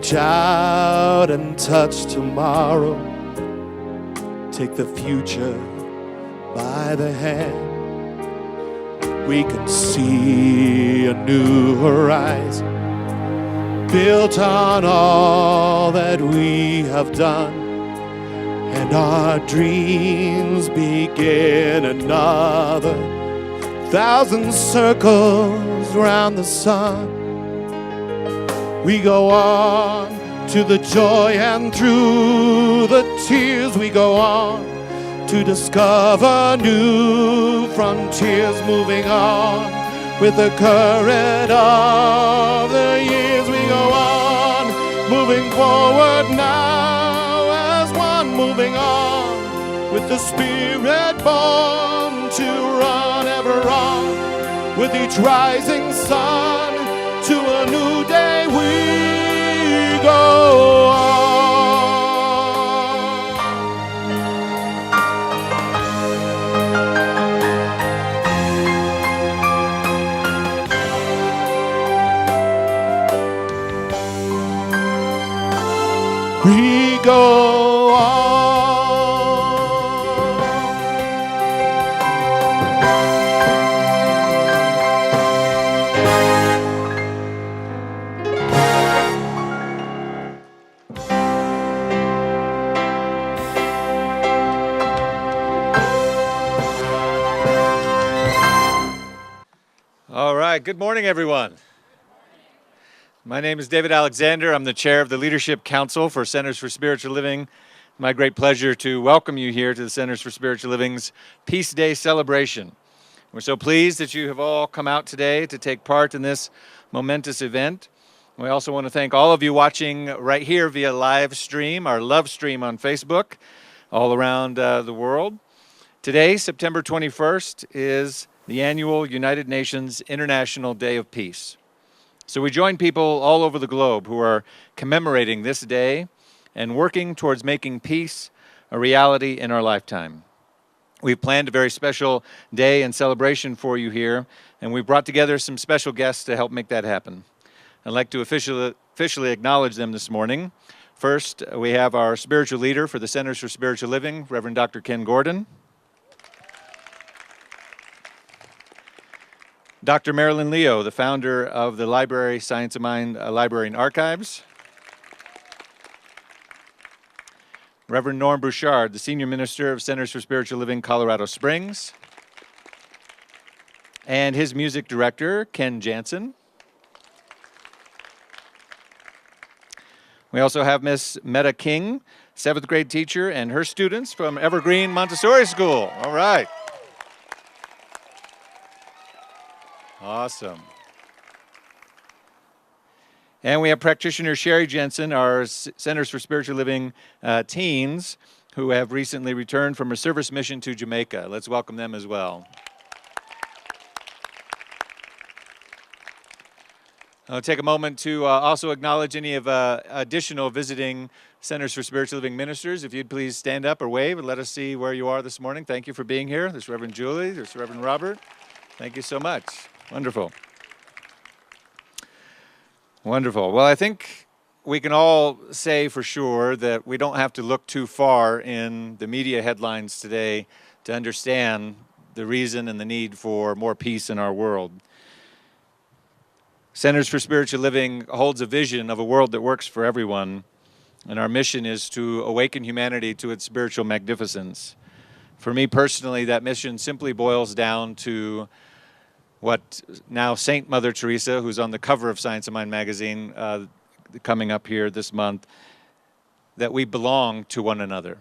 Reach out and touch tomorrow. Take the future by the hand. We can see a new horizon, built on all that we have done, and our dreams begin another 1,000 circles round the sun. We go on to the joy, and through the tears we go on to discover new frontiers, moving on with the current of the years. We go on, moving forward now as one, moving on with the spirit born to run ever on. With each rising sun to a new day we go on. We go on. All right, good morning, everyone. My name is David Alexander. I'm the chair of the Leadership Council for Centers for Spiritual Living. My great pleasure to welcome you here to the Centers for Spiritual Living's Peace Day celebration. We're so pleased that you have all come out today to take part in this momentous event. We also want to thank all of you watching right here via live stream, our love stream on Facebook, all around the world. Today, September 21st, is the annual United Nations International Day of Peace. So we join people all over the globe who are commemorating this day and working towards making peace a reality in our lifetime. We've planned a very special day and celebration for you here, and we've brought together some special guests to help make that happen. I'd like to officially acknowledge them this morning. First, we have our spiritual leader for the Centers for Spiritual Living, Reverend Dr. Ken Gordon. Dr. Marilyn Leo, the founder of the Library Science of Mind Library and Archives. Reverend Norm Bouchard, the Senior Minister of Centers for Spiritual Living, Colorado Springs. And his music director, Ken Jansen. We also have Miss Meta King, 7th grade teacher, and her students from Evergreen Montessori School. All right. Awesome. And we have practitioner Sherry Jensen, our Centers for Spiritual Living teens, who have recently returned from a service mission to Jamaica. Let's welcome them as well. I'll take a moment to also acknowledge any of additional visiting Centers for Spiritual Living ministers. If you'd please stand up or wave and let us see where you are this morning. Thank you for being here. There's Reverend Julie, there's Reverend Robert. Thank you so much. Wonderful. Wonderful. Well, I think we can all say for sure that we don't have to look too far in the media headlines today to understand the reason and the need for more peace in our world. Centers for Spiritual Living holds a vision of a world that works for everyone, and our mission is to awaken humanity to its spiritual magnificence. For me personally, that mission simply boils down to what now Saint Mother Teresa, who's on the cover of Science of Mind magazine coming up here this month, that we belong to one another.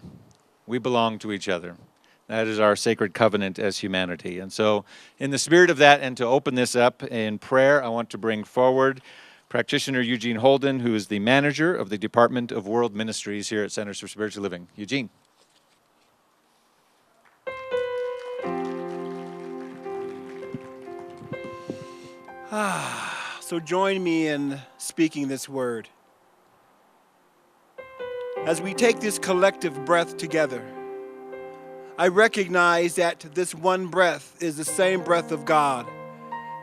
We belong to each other. That is our sacred covenant as humanity. And so in the spirit of that, and to open this up in prayer, I want to bring forward practitioner Eugene Holden, who is the manager of the Department of World Ministries here at Centers for Spiritual Living. Eugene. So join me in speaking this word. As we take this collective breath together, I recognize that this one breath is the same breath of God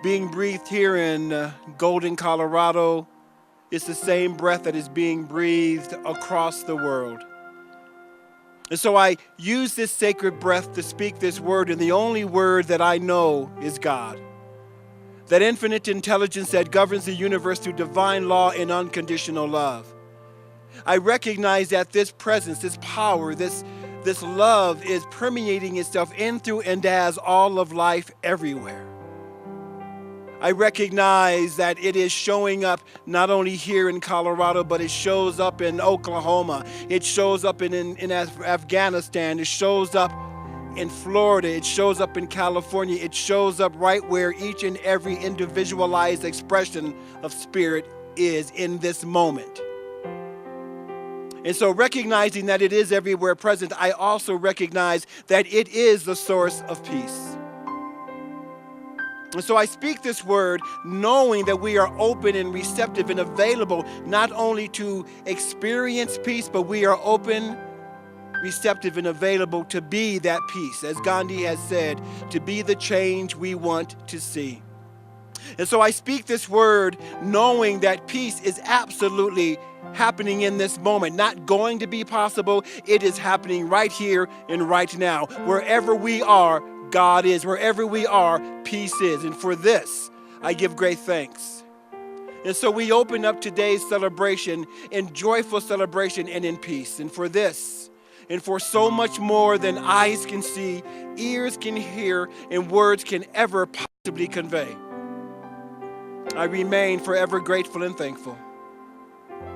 being breathed here in Golden, Colorado, It's the same breath that is being breathed across the world. And so I use this sacred breath to speak this word, and the only word that I know is God. That infinite intelligence that governs the universe through divine law and unconditional love. I recognize that this presence, this power, this love is permeating itself in, through, and as all of life everywhere. I recognize that it is showing up not only here in Colorado, but it shows up in Oklahoma. It shows up in Afghanistan. It shows up in Florida. It shows up in California. It shows up right where each and every individualized expression of spirit is in this moment. And so, recognizing that it is everywhere present, I also recognize that it is the source of peace. And so I speak this word knowing that we are open and receptive and available not only to experience peace, but we are open, receptive, and available to be that peace. As Gandhi has said, to be the change we want to see. And so I speak this word knowing that peace is absolutely happening in this moment, not going to be possible. It is happening right here and right now. Wherever we are, God is. Wherever we are, peace is. And for this, I give great thanks. And so we open up today's celebration in joyful celebration and in peace. And for this, and for so much more than eyes can see, ears can hear, and words can ever possibly convey, I remain forever grateful and thankful.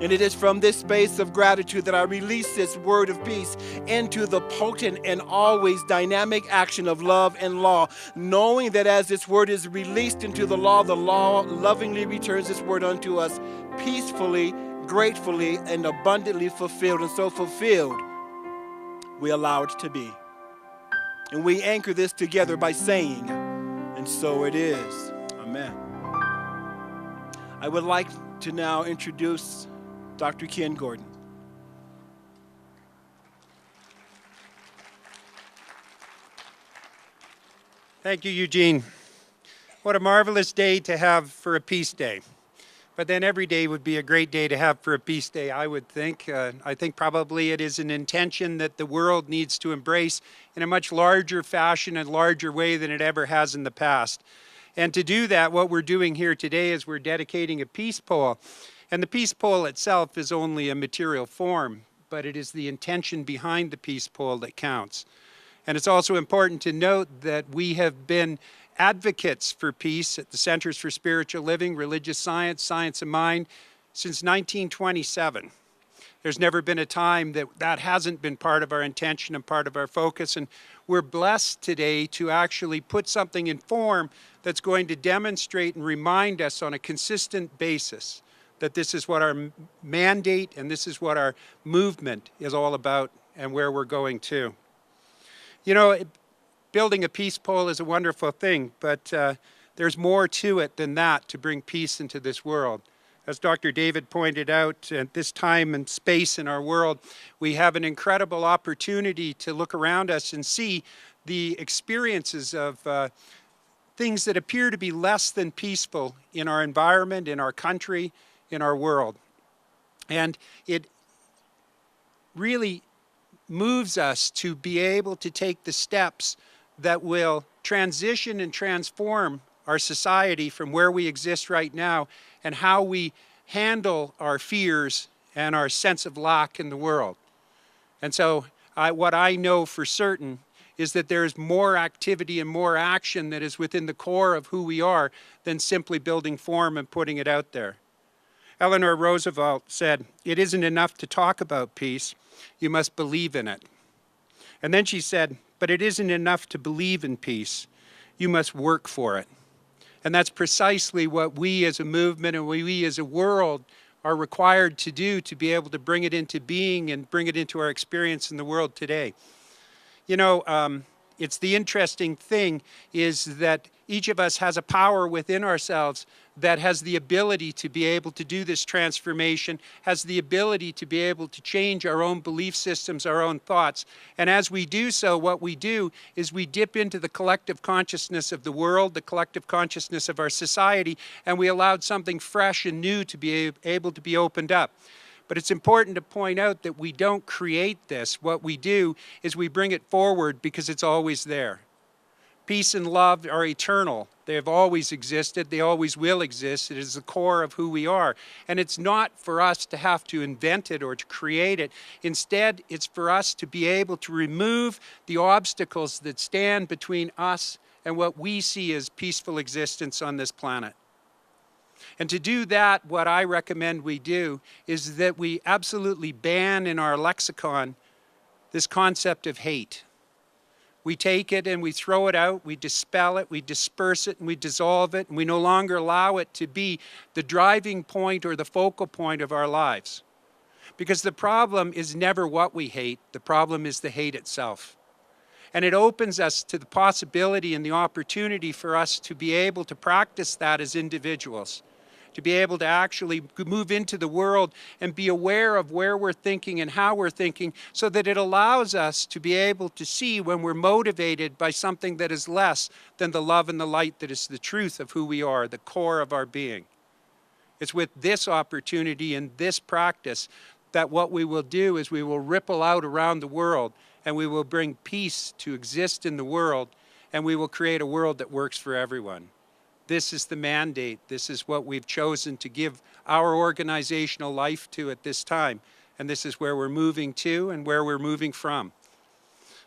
And it is from this space of gratitude that I release this word of peace into the potent and always dynamic action of love and law, knowing that as this word is released into the law lovingly returns this word unto us peacefully, gratefully, and abundantly fulfilled. And so fulfilled, we allow it to be. And we anchor this together by saying, and so it is. Amen. I would like to now introduce Dr. Ken Gordon. Thank you, Eugene. What a marvelous day to have for a peace day. But then every day would be a great day to have for a peace day, I would think. I think probably it is an intention that the world needs to embrace in a much larger fashion and larger way than it ever has in the past. And to do that, what we're doing here today is we're dedicating a peace pole. And the peace pole itself is only a material form, but it is the intention behind the peace pole that counts. And it's also important to note that we have been advocates for peace at the Centers for Spiritual Living, Religious Science, Science of Mind since 1927. There's never been a time that that hasn't been part of our intention and part of our focus. And we're blessed today to actually put something in form that's going to demonstrate and remind us on a consistent basis that this is what our mandate and this is what our movement is all about and where we're going to. You know, building a peace pole is a wonderful thing, but there's more to it than that to bring peace into this world. As Dr. David pointed out, at this time and space in our world, we have an incredible opportunity to look around us and see the experiences of things that appear to be less than peaceful in our environment, in our country, in our world. And it really moves us to be able to take the steps that will transition and transform our society from where we exist right now and how we handle our fears and our sense of lack in the world. And so what I know for certain is that there is more activity and more action that is within the core of who we are than simply building form and putting it out there. Eleanor Roosevelt said, "It isn't enough to talk about peace, you must believe in it." And then she said, "But it isn't enough to believe in peace, you must work for it." And that's precisely what we as a movement and we as a world are required to do to be able to bring it into being and bring it into our experience in the world today. You know, it's the interesting thing is that each of us has a power within ourselves that has the ability to be able to do this transformation, has the ability to be able to change our own belief systems, our own thoughts. And as we do so, what we do is we dip into the collective consciousness of the world, the collective consciousness of our society, and we allowed something fresh and new to be able to be opened up. But it's important to point out that we don't create this. What we do is we bring it forward because it's always there. Peace and love are eternal. They have always existed. They always will exist. It is the core of who we are. And it's not for us to have to invent it or to create it. Instead, it's for us to be able to remove the obstacles that stand between us and what we see as peaceful existence on this planet. And to do that, what I recommend we do is that we absolutely ban in our lexicon this concept of hate. We take it and we throw it out, we dispel it, we disperse it, and we dissolve it, and we no longer allow it to be the driving point or the focal point of our lives. Because the problem is never what we hate, the problem is the hate itself. And it opens us to the possibility and the opportunity for us to be able to practice that as individuals, to be able to actually move into the world and be aware of where we're thinking and how we're thinking, so that it allows us to be able to see when we're motivated by something that is less than the love and the light that is the truth of who we are, the core of our being. It's with this opportunity and this practice that what we will do is we will ripple out around the world, and we will bring peace to exist in the world, and we will create a world that works for everyone. This is the mandate. This is what we've chosen to give our organizational life to at this time. And this is where we're moving to and where we're moving from.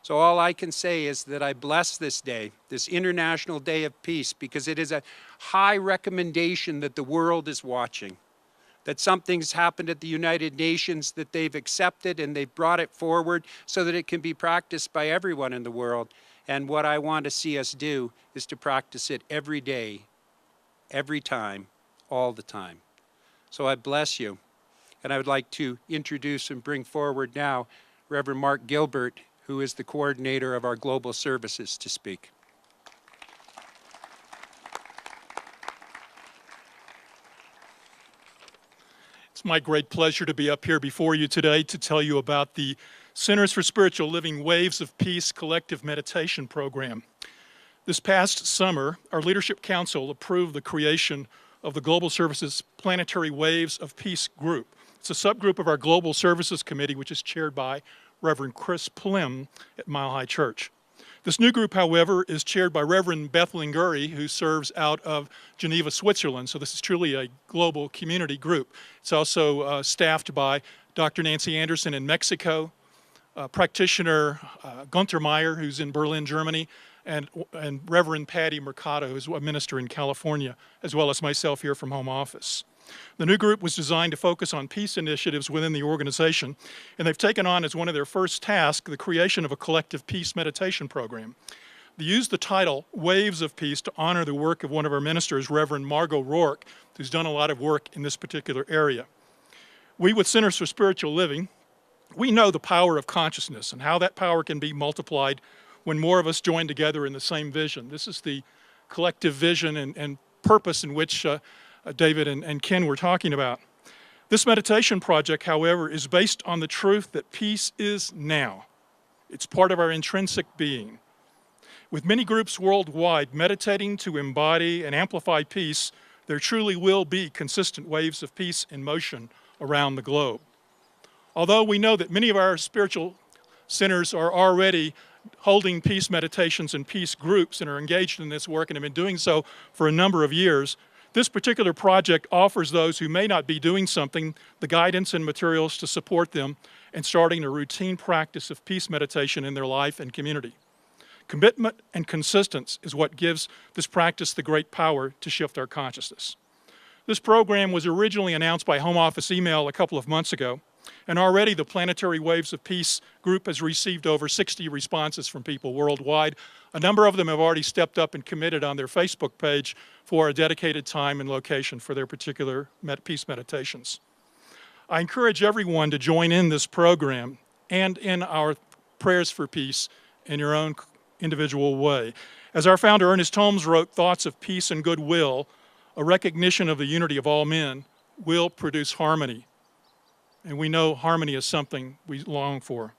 So all I can say is that I bless this day, this International Day of Peace, because it is a high recommendation that the world is watching, that something's happened at the United Nations that they've accepted and they've brought it forward so that it can be practiced by everyone in the world. And what I want to see us do is to practice it every day, every time, all the time. So I bless you. And I would like to introduce and bring forward now Reverend Mark Gilbert, who is the coordinator of our global services, to speak. It's my great pleasure to be up here before you today to tell you about the Centers for Spiritual Living Waves of Peace Collective Meditation Program. This past summer, our Leadership Council approved the creation of the Global Services Planetary Waves of Peace group. It's a subgroup of our Global Services Committee, which is chaired by Reverend Chris Plim at Mile High Church. This new group, however, is chaired by Reverend Beth Linguri, who serves out of Geneva, Switzerland. So this is truly a global community group. It's also staffed by Dr. Nancy Anderson in Mexico, practitioner Gunther Meyer, who's in Berlin, Germany, and Reverend Patty Mercado, who's a minister in California, as well as myself here from home office. The new group was designed to focus on peace initiatives within the organization, and they've taken on as one of their first tasks the creation of a collective peace meditation program. They used the title Waves of Peace to honor the work of one of our ministers, Reverend Margot Rourke, who's done a lot of work in this particular area. We with Centers for Spiritual Living, we know the power of consciousness and how that power can be multiplied when more of us join together in the same vision. This is the collective vision and purpose in which David and Ken were talking about. This meditation project, however, is based on the truth that peace is now. It's part of our intrinsic being. With many groups worldwide meditating to embody and amplify peace, there truly will be consistent waves of peace in motion around the globe. Although we know that many of our spiritual centers are already holding peace meditations and peace groups and are engaged in this work and have been doing so for a number of years, this particular project offers those who may not be doing something the guidance and materials to support them in starting a routine practice of peace meditation in their life and community. Commitment and consistency is what gives this practice the great power to shift our consciousness. This program was originally announced by Home Office email a couple of months ago, and already the Planetary Waves of Peace group has received over 60 responses from people worldwide. A number of them have already stepped up and committed on their Facebook page for a dedicated time and location for their particular peace meditations. I encourage everyone to join in this program and in our prayers for peace in your own individual way. As our founder Ernest Holmes wrote, thoughts of peace and goodwill, a recognition of the unity of all men, will produce harmony. And we know harmony is something we long for.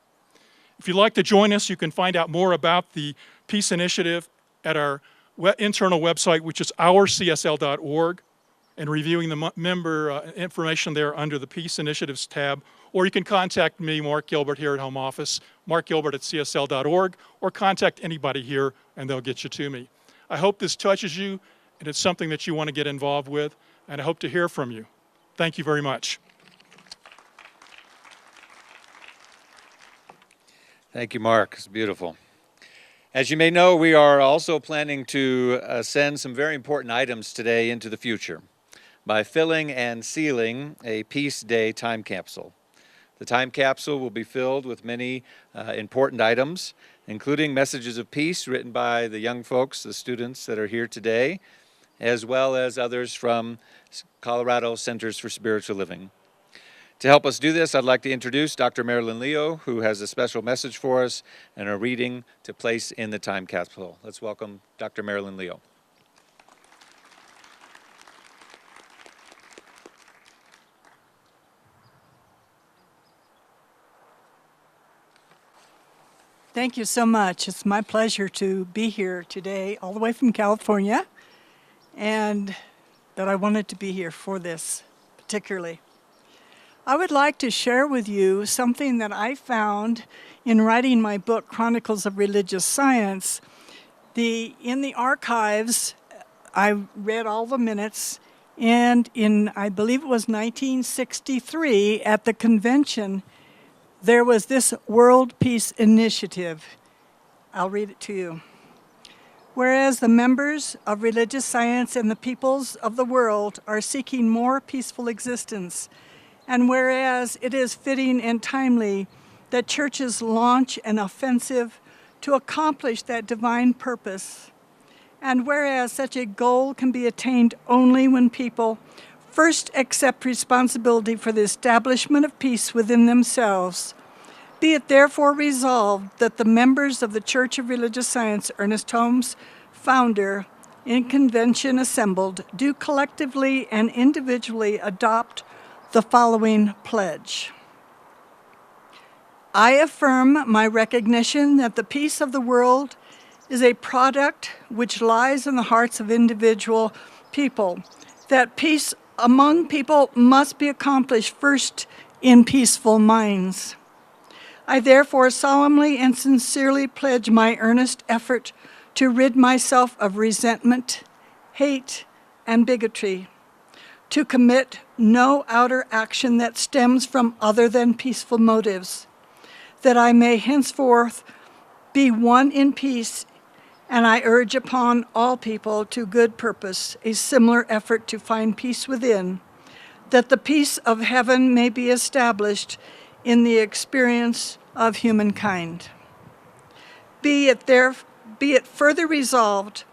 If you'd like to join us, you can find out more about the Peace Initiative at our internal website, which is ourcsl.org, and reviewing the member information there under the Peace Initiatives tab. Or you can contact me, Mark Gilbert, here at home office, markgilbert@csl.org, or contact anybody here and they'll get you to me. I hope this touches you and it's something that you want to get involved with, and I hope to hear from you. Thank you very much. Thank you, Mark. It's beautiful. As you may know, we are also planning to send some very important items today into the future by filling and sealing a Peace Day time capsule. The time capsule will be filled with many important items, including messages of peace written by the young folks, the students that are here today, as well as others from Colorado Centers for Spiritual Living. To help us do this, I'd like to introduce Dr. Marilyn Leo, who has a special message for us and a reading to place in the time capsule. Let's welcome Dr. Marilyn Leo. Thank you so much. It's my pleasure to be here today, all the way from California, and that I wanted to be here for this particularly. I would like to share with you something that I found in writing my book, Chronicles of Religious Science. In the archives, I read all the minutes, and in, I believe it was 1963, at the convention, there was this World Peace Initiative. I'll read it to you. Whereas the members of religious science and the peoples of the world are seeking more peaceful existence, and whereas it is fitting and timely that churches launch an offensive to accomplish that divine purpose, and whereas such a goal can be attained only when people first accept responsibility for the establishment of peace within themselves, be it therefore resolved that the members of the Church of Religious Science, Ernest Holmes, founder, in convention assembled, do collectively and individually adopt the following pledge. I affirm my recognition that the peace of the world is a product which lies in the hearts of individual people, that peace among people must be accomplished first in peaceful minds. I therefore solemnly and sincerely pledge my earnest effort to rid myself of resentment, hate, and bigotry, to commit no outer action that stems from other than peaceful motives, that I may henceforth be one in peace, and I urge upon all people to good purpose a similar effort to find peace within, that the peace of heaven may be established in the experience of humankind. Be it further resolved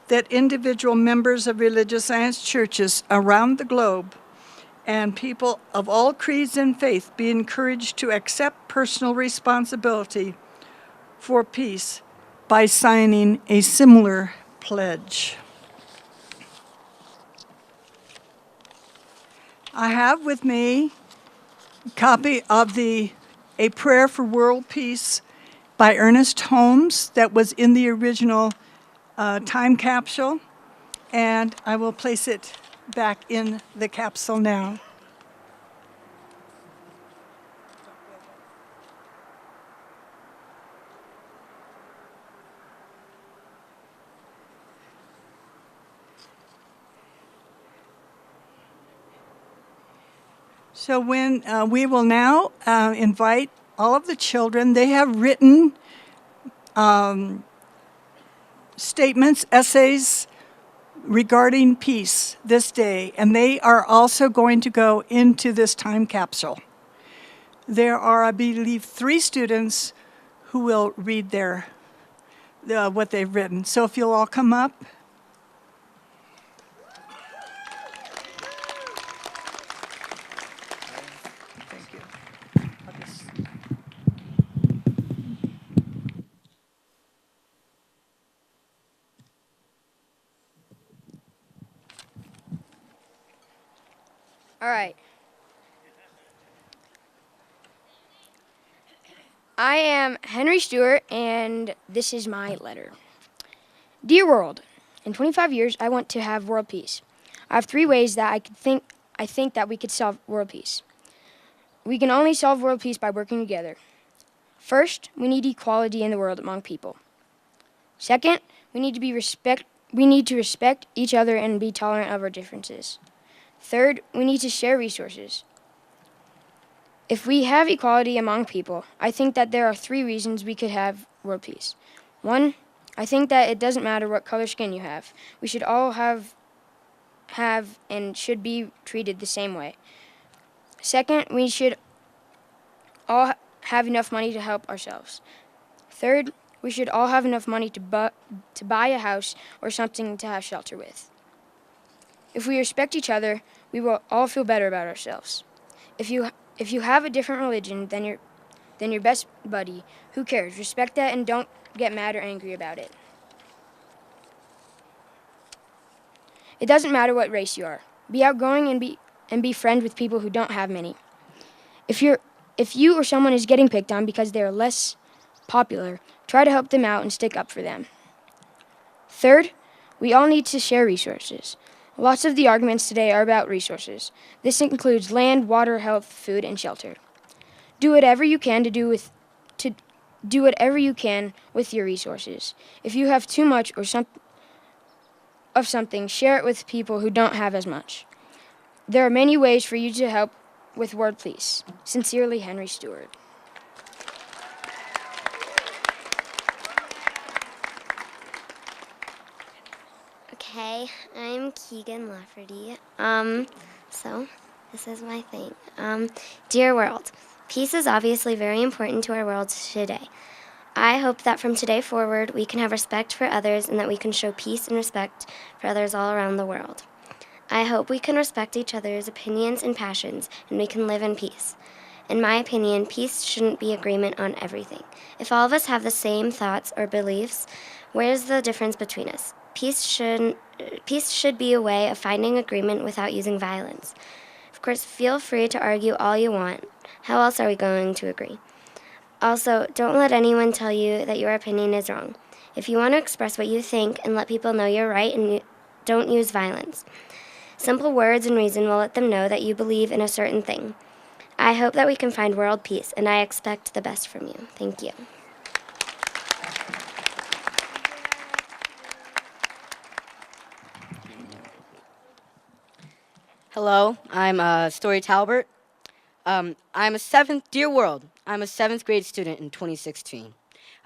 that individual members of religious science churches around the globe and people of all creeds and faith be encouraged to accept personal responsibility for peace by signing a similar pledge. I have with me a copy of A Prayer for World Peace by Ernest Holmes that was in the original time capsule, and I will place it back in the capsule now. So we will now invite all of the children. They have written statements, essays regarding peace this day, and they are also going to go into this time capsule. There are, I believe, 3 students who will read what they've written. So if you'll all come up. Thank you. All right. I am Henry Stewart, and this is my letter. Dear world, in 25 years, I want to have world peace. I have 3 ways that I think that we could solve world peace. We can only solve world peace by working together. First, we need equality in the world among people. Second, we need to respect each other and be tolerant of our differences. Third, we need to share resources. If we have equality among people, I think that there are 3 reasons we could have world peace. 1, I think that it doesn't matter what color skin you have. We should all have and should be treated the same way. Second, we should all have enough money to help ourselves. Third, we should all have enough money to buy a house or something to have shelter with. If we respect each other, we will all feel better about ourselves. If you have a different religion than your best buddy, who cares? Respect that and don't get mad or angry about it. It doesn't matter what race you are. Be outgoing and be friends with people who don't have many. If you or someone is getting picked on because they are less popular, try to help them out and stick up for them. Third, we all need to share resources. Lots of the arguments today are about resources. This includes land, water, health, food, and shelter. Do whatever you can do whatever you can with your resources. If you have too much of something, share it with people who don't have as much. There are many ways for you to help with world peace. Sincerely, Henry Stewart. Okay, I'm Keegan Lafferty. So this is my thing. Dear world, peace is obviously very important to our world today. I hope that from today forward we can have respect for others and that we can show peace and respect for others all around the world. I hope we can respect each other's opinions and passions and we can live in peace. In my opinion, peace shouldn't be agreement on everything. If all of us have the same thoughts or beliefs, where's the difference between us? Peace should be a way of finding agreement without using violence. Of course, feel free to argue all you want. How else are we going to agree? Also, don't let anyone tell you that your opinion is wrong. If you want to express what you think and let people know you're right, and don't use violence. Simple words and reason will let them know that you believe in a certain thing. I hope that we can find world peace, and I expect the best from you. Thank you. Hello, I'm Story Talbert. Dear world, I'm a 7th grade student in 2016.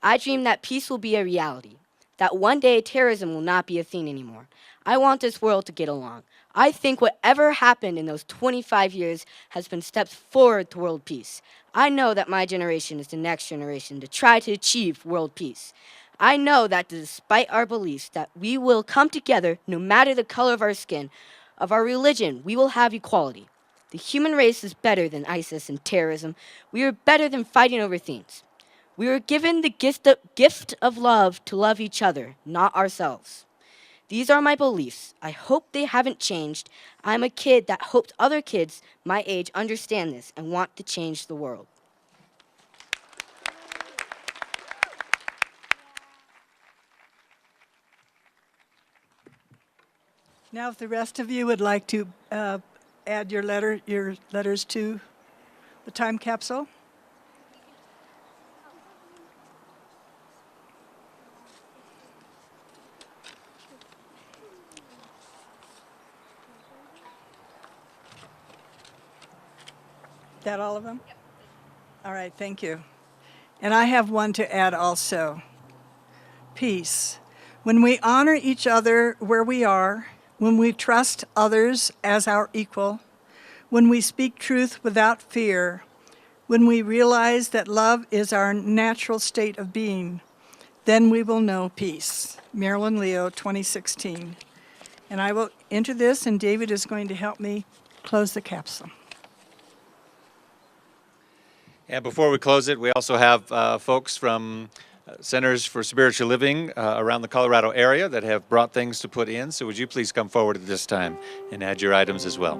I dream that peace will be a reality, that one day terrorism will not be a thing anymore. I want this world to get along. I think whatever happened in those 25 years has been steps forward to world peace. I know that my generation is the next generation to try to achieve world peace. I know that despite our beliefs that we will come together no matter the color of our skin, of our religion, we will have equality. The human race is better than ISIS and terrorism. We are better than fighting over things. We were given the gift of love to love each other, not ourselves. These are my beliefs. I hope they haven't changed. I'm a kid that hopes other kids my age understand this and want to change the world. Now, if the rest of you would like to add your letters to the time capsule. That all of them? Yep. All right, thank you. And I have one to add also. Peace. When we honor each other where we are, when we trust others as our equal, when we speak truth without fear, when we realize that love is our natural state of being, then we will know peace. Marilyn Leo, 2016. And I will enter this, and David is going to help me close the capsule. And before we close it, we also have folks from Centers for Spiritual Living around the Colorado area that have brought things to put in. So would you please come forward at this time and add your items as well?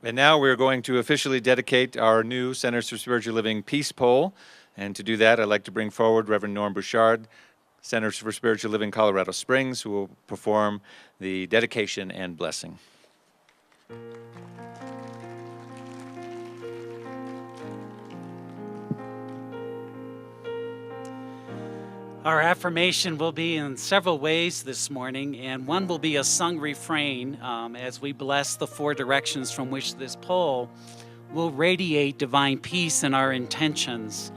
And now we're going to officially dedicate our new Centers for Spiritual Living Peace Pole. And to do that, I'd like to bring forward Reverend Norm Bouchard, Centers for Spiritual Living Colorado Springs, who will perform the dedication and blessing. Our affirmation will be in several ways this morning, and one will be a sung refrain as we bless the four directions from which this pole will radiate divine peace in our intentions.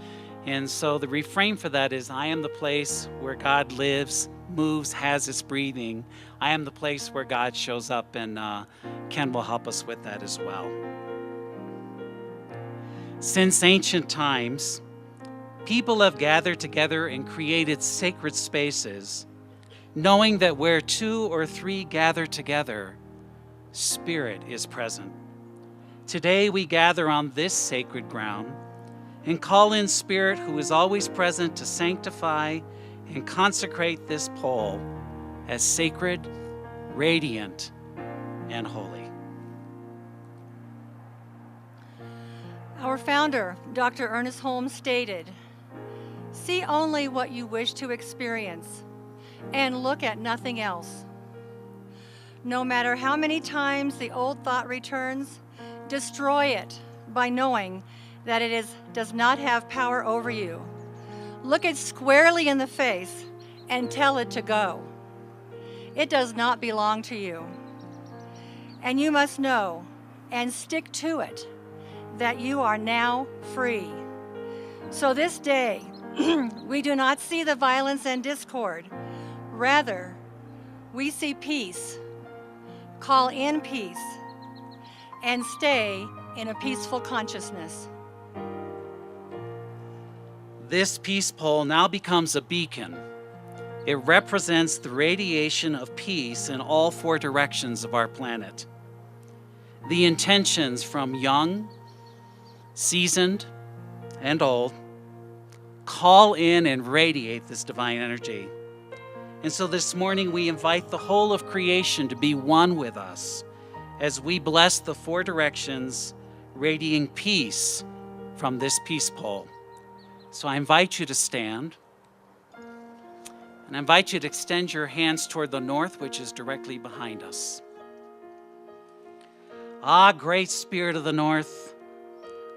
And so the refrain for that is, I am the place where God lives, moves, has its breathing. I am the place where God shows up, and Ken will help us with that as well. Since ancient times, people have gathered together and created sacred spaces, knowing that where two or three gather together, Spirit is present. Today we gather on this sacred ground and call in Spirit, who is always present, to sanctify and consecrate this pole as sacred, radiant, and holy. Our founder, Dr. Ernest Holmes, stated, "See only what you wish to experience, and look at nothing else." No matter how many times the old thought returns, destroy it by knowing that it does not have power over you. Look it squarely in the face and tell it to go. It does not belong to you. And you must know and stick to it that you are now free. So this day, we do not see the violence and discord. Rather, we see peace. Call in peace and stay in a peaceful consciousness. This peace pole now becomes a beacon. It represents the radiation of peace in all four directions of our planet. The intentions from young, seasoned, and old call in and radiate this divine energy. And so this morning we invite the whole of creation to be one with us as we bless the four directions, radiating peace from this peace pole. So I invite you to stand, and I invite you to extend your hands toward the north, which is directly behind us. Ah, great Spirit of the North,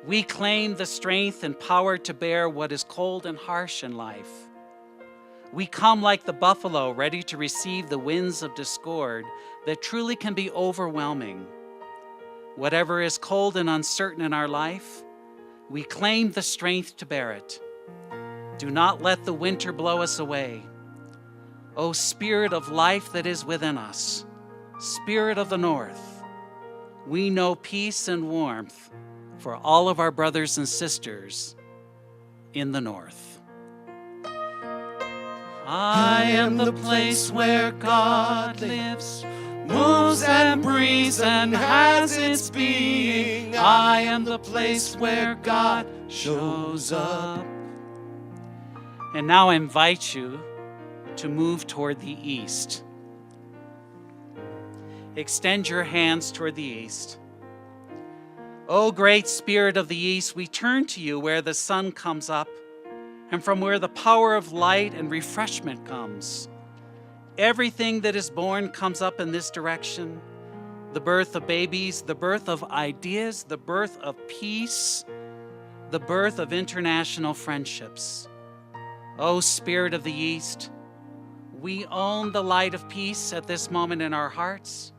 we claim the strength and power to bear what is cold and harsh in life. We come like the buffalo, ready to receive the winds of discord that truly can be overwhelming. Whatever is cold and uncertain in our life, we claim the strength to bear it. Do not let the winter blow us away. O Spirit of life that is within us, Spirit of the North, we know peace and warmth for all of our brothers and sisters in the North. I am the place where God lives, moves and breathes and has its being. I am the place where God shows up. And now I invite you to move toward the east. Extend your hands toward the east. O great Spirit of the East, we turn to you where the sun comes up and from where the power of light and refreshment comes. Everything that is born comes up in this direction. The birth of babies, the birth of ideas, the birth of peace, the birth of international friendships. O Spirit of the East, we own the light of peace at this moment in our hearts,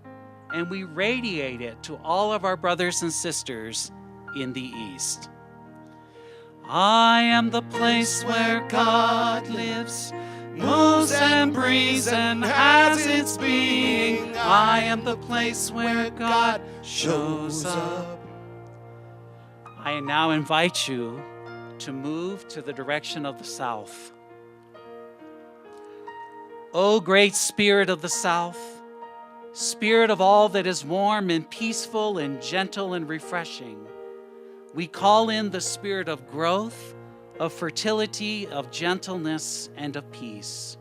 and we radiate it to all of our brothers and sisters in the East. I am the place where God lives, moves and breathes and has its being. I am the place where God shows up. I now invite you to move to the direction of the south. O great Spirit of the South, Spirit of all that is warm and peaceful and gentle and refreshing, we call in the spirit of growth, of fertility, of gentleness, and of peace.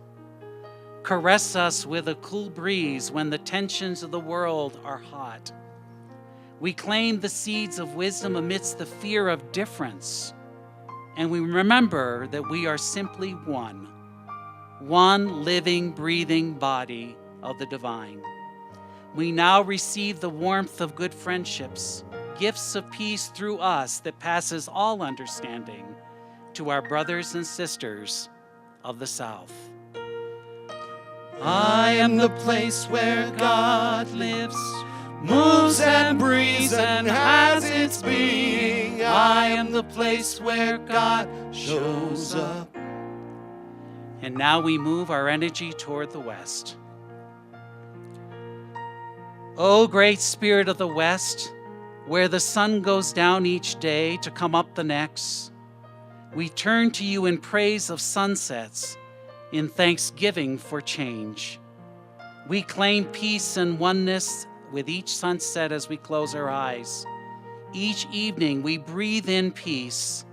Caress us with a cool breeze when the tensions of the world are hot. We claim the seeds of wisdom amidst the fear of difference. And we remember that we are simply one living, breathing body of the divine. We now receive the warmth of good friendships, gifts of peace through us that passes all understanding to our brothers and sisters of the South. I am the place where God lives, moves and breathes and has its being. I am the place where God shows up. And now we move our energy toward the west. O great Spirit of the West, where the sun goes down each day to come up the next, we turn to you in praise of sunsets, in thanksgiving for change. We claim peace and oneness with each sunset as we close our eyes. Each evening we breathe in peace,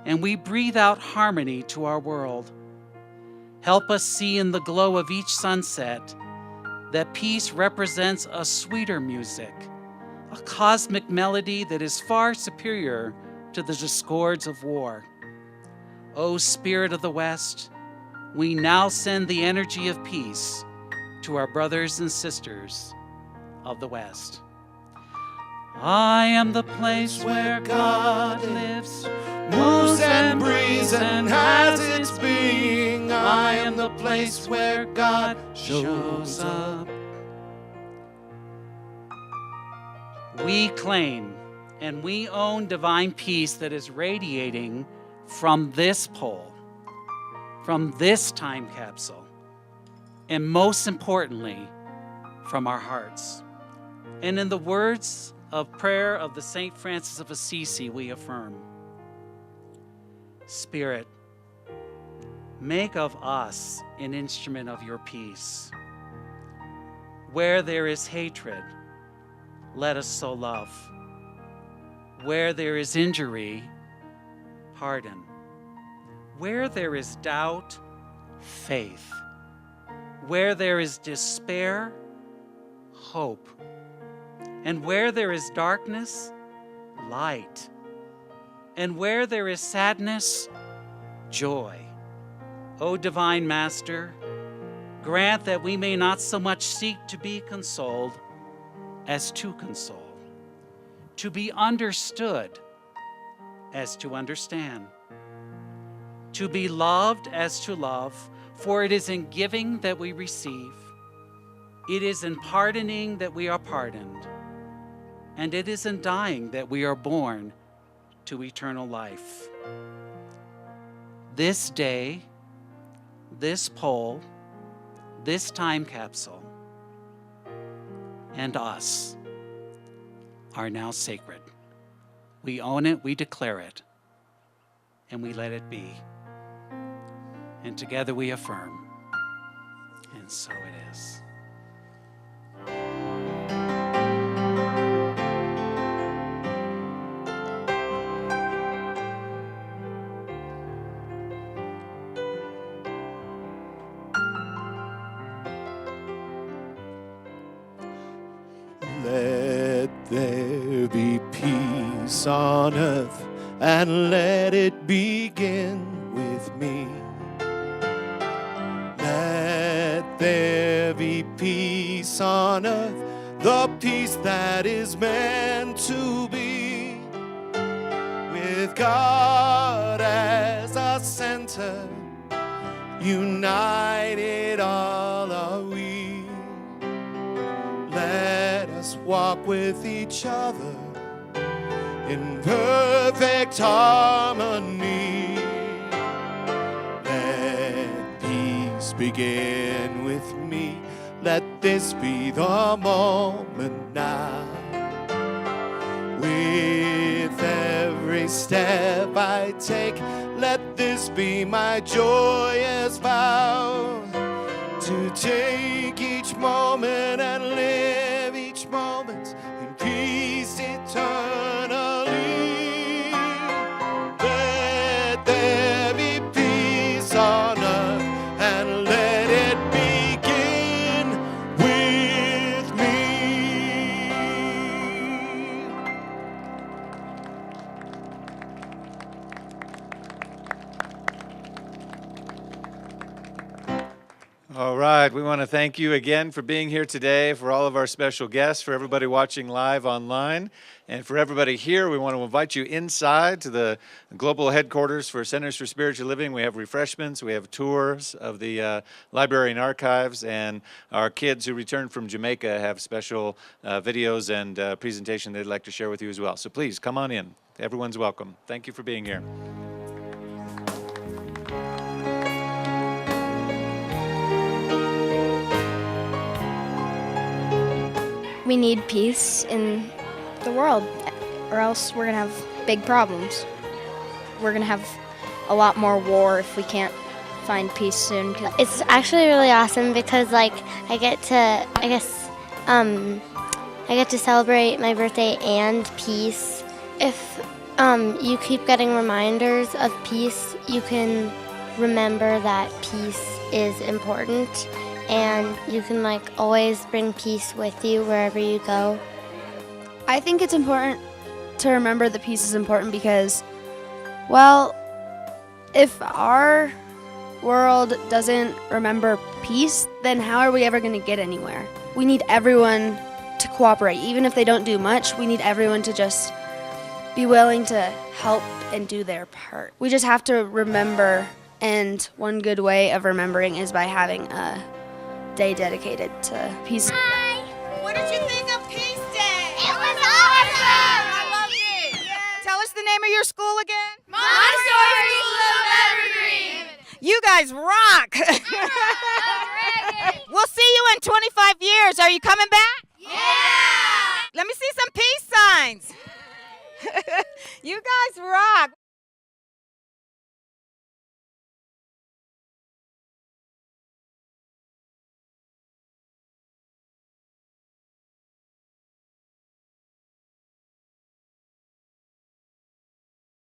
and we breathe out harmony to our world. Help us see in the glow of each sunset that peace represents a sweeter music, a cosmic melody that is far superior to the discords of war. O Spirit of the West, we now send the energy of peace to our brothers and sisters of the West. I am the place where God lives, moves and breathes and has its being. I am the place where God shows up. We claim and we own divine peace that is radiating from this pole, from this time capsule, and most importantly, from our hearts. And in the words of prayer of the St. Francis of Assisi, we affirm, Spirit, make of us an instrument of your peace. Where there is hatred, let us sow love. Where there is injury, pardon. Where there is doubt, faith. Where there is despair, hope. And where there is darkness, light. And where there is sadness, joy. O Divine Master, grant that we may not so much seek to be consoled as to console, to be understood as to understand, to be loved as to love, for it is in giving that we receive, it is in pardoning that we are pardoned, and it is in dying that we are born to eternal life. This day, this pole, this time capsule, and us are now sacred. We own it, we declare it, and we let it be. And together we affirm, and so it is. Let there be peace on earth, and let it begin with me. Let there be peace on earth, the peace that is meant to be. With God as a center, united all are we. Let us walk with each other in perfect harmony. Let peace begin with me. Let this be the moment now. With every step I take, let this be my joyous vow, to take each moment and live each moment in peace eternally. Let there be peace on earth, and let it begin with me. All right, we want to thank you again for being here today, for all of our special guests, for everybody watching live online, and for everybody here. We want to invite you inside to the global headquarters for Centers for Spiritual Living. We have refreshments, we have tours of the library and archives, and our kids who returned from Jamaica have special videos and presentation they'd like to share with you as well. So please come on in. Everyone's welcome. Thank you for being here. We need peace in the world, or else we're going to have big problems. We're going to have a lot more war if we can't find peace soon. It's actually really awesome because I get to celebrate my birthday and peace. If you keep getting reminders of peace, you can remember that peace is important, and you can always bring peace with you wherever you go. I think it's important to remember that peace is important because, well, if our world doesn't remember peace, then how are we ever going to get anywhere? We need everyone to cooperate. Even if they don't do much, we need everyone to just be willing to help and do their part. We just have to remember, and one good way of remembering is by having a day dedicated to peace. Hi! What did you think of Peace Day? It was awesome! I loved it! Yeah. Tell us the name of your school again. Montessori School of Evergreen. You guys rock! We'll see you in 25 years. Are you coming back? Yeah! Let me see some peace signs. You guys rock.